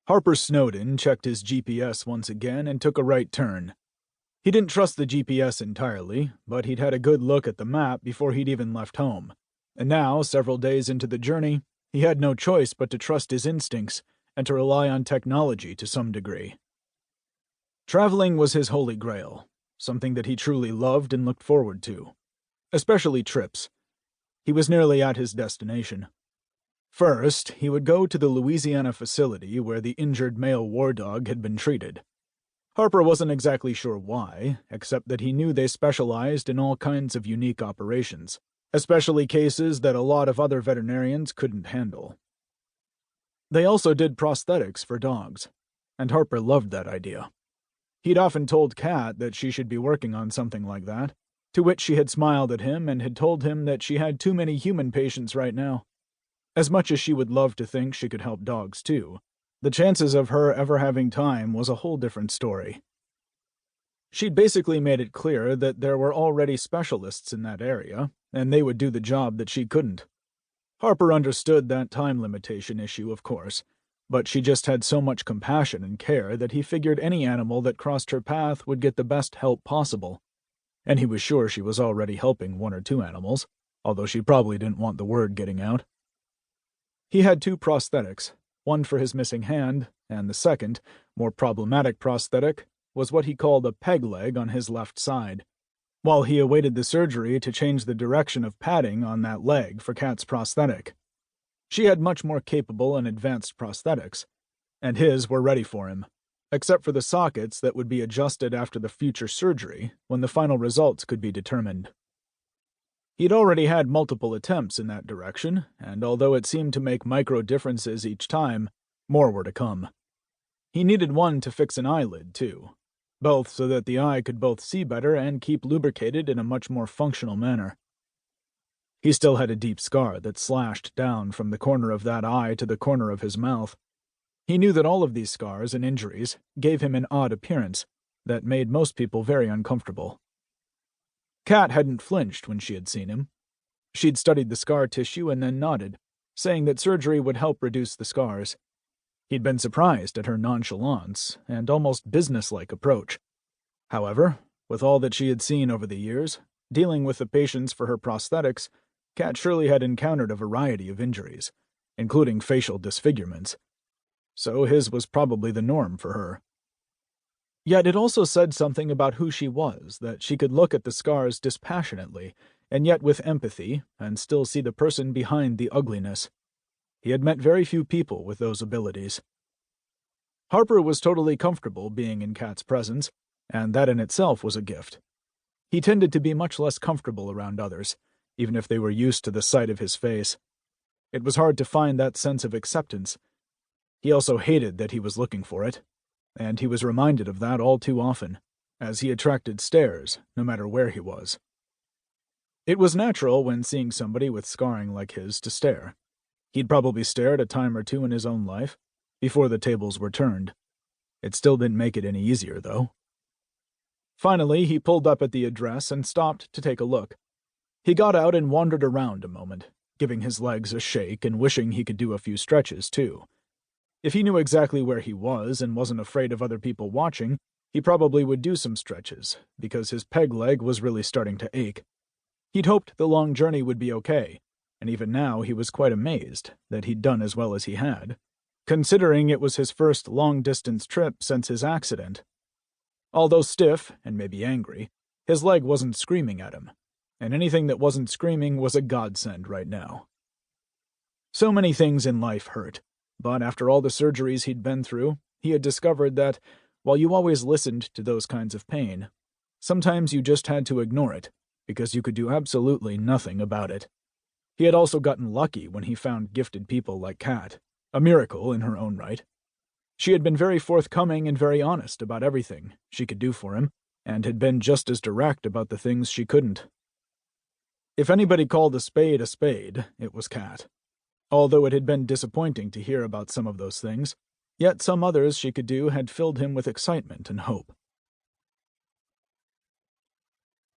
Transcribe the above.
Harper Snowden checked his GPS once again and took a right turn. He didn't trust the GPS entirely, but he'd had a good look at the map before he'd even left home. And now, several days into the journey, he had no choice but to trust his instincts and to rely on technology to some degree. Traveling was his holy grail, something that he truly loved and looked forward to. Especially trips. He was nearly at his destination. First, he would go to the Louisiana facility where the injured male war dog had been treated. Harper wasn't exactly sure why, except that he knew they specialized in all kinds of unique operations, especially cases that a lot of other veterinarians couldn't handle. They also did prosthetics for dogs, and Harper loved that idea. He'd often told Kat that she should be working on something like that, to which she had smiled at him and had told him that she had too many human patients right now. As much as she would love to think she could help dogs too, the chances of her ever having time was a whole different story. She'd basically made it clear that there were already specialists in that area, and they would do the job that she couldn't. Harper understood that time limitation issue, of course, but she just had so much compassion and care that he figured any animal that crossed her path would get the best help possible. And he was sure she was already helping one or two animals, although she probably didn't want the word getting out. He had 2 prosthetics, one for his missing hand, and the second, more problematic prosthetic, was what he called a peg leg on his left side, while he awaited the surgery to change the direction of padding on that leg for Kat's prosthetic. She had much more capable and advanced prosthetics, and his were ready for him, except for the sockets that would be adjusted after the future surgery when the final results could be determined. He'd already had multiple attempts in that direction, and although it seemed to make micro differences each time, more were to come. He needed one to fix an eyelid, too, both so that the eye could both see better and keep lubricated in a much more functional manner. He still had a deep scar that slashed down from the corner of that eye to the corner of his mouth. He knew that all of these scars and injuries gave him an odd appearance that made most people very uncomfortable. Kat hadn't flinched when she had seen him. She'd studied the scar tissue and then nodded, saying that surgery would help reduce the scars. He'd been surprised at her nonchalance and almost businesslike approach. However, with all that she had seen over the years, dealing with the patients for her prosthetics, Kat surely had encountered a variety of injuries, including facial disfigurements. So his was probably the norm for her. Yet it also said something about who she was, that she could look at the scars dispassionately, and yet with empathy, and still see the person behind the ugliness. He had met very few people with those abilities. Harper was totally comfortable being in Kat's presence, and that in itself was a gift. He tended to be much less comfortable around others, even if they were used to the sight of his face. It was hard to find that sense of acceptance. He also hated that he was looking for it, and he was reminded of that all too often, as he attracted stares no matter where he was. It was natural when seeing somebody with scarring like his to stare. He'd probably stared a time or two in his own life, before the tables were turned. It still didn't make it any easier, though. Finally, he pulled up at the address and stopped to take a look. He got out and wandered around a moment, giving his legs a shake and wishing he could do a few stretches, too. If he knew exactly where he was and wasn't afraid of other people watching, he probably would do some stretches, because his peg leg was really starting to ache. He'd hoped the long journey would be okay, and even now he was quite amazed that he'd done as well as he had, considering it was his first long-distance trip since his accident. Although stiff, and maybe angry, his leg wasn't screaming at him, and anything that wasn't screaming was a godsend right now. So many things in life hurt. But after all the surgeries he'd been through, he had discovered that, while you always listened to those kinds of pain, sometimes you just had to ignore it, because you could do absolutely nothing about it. He had also gotten lucky when he found gifted people like Kat, a miracle in her own right. She had been very forthcoming and very honest about everything she could do for him, and had been just as direct about the things she couldn't. If anybody called a spade, it was Kat. Although it had been disappointing to hear about some of those things, yet some others she could do had filled him with excitement and hope.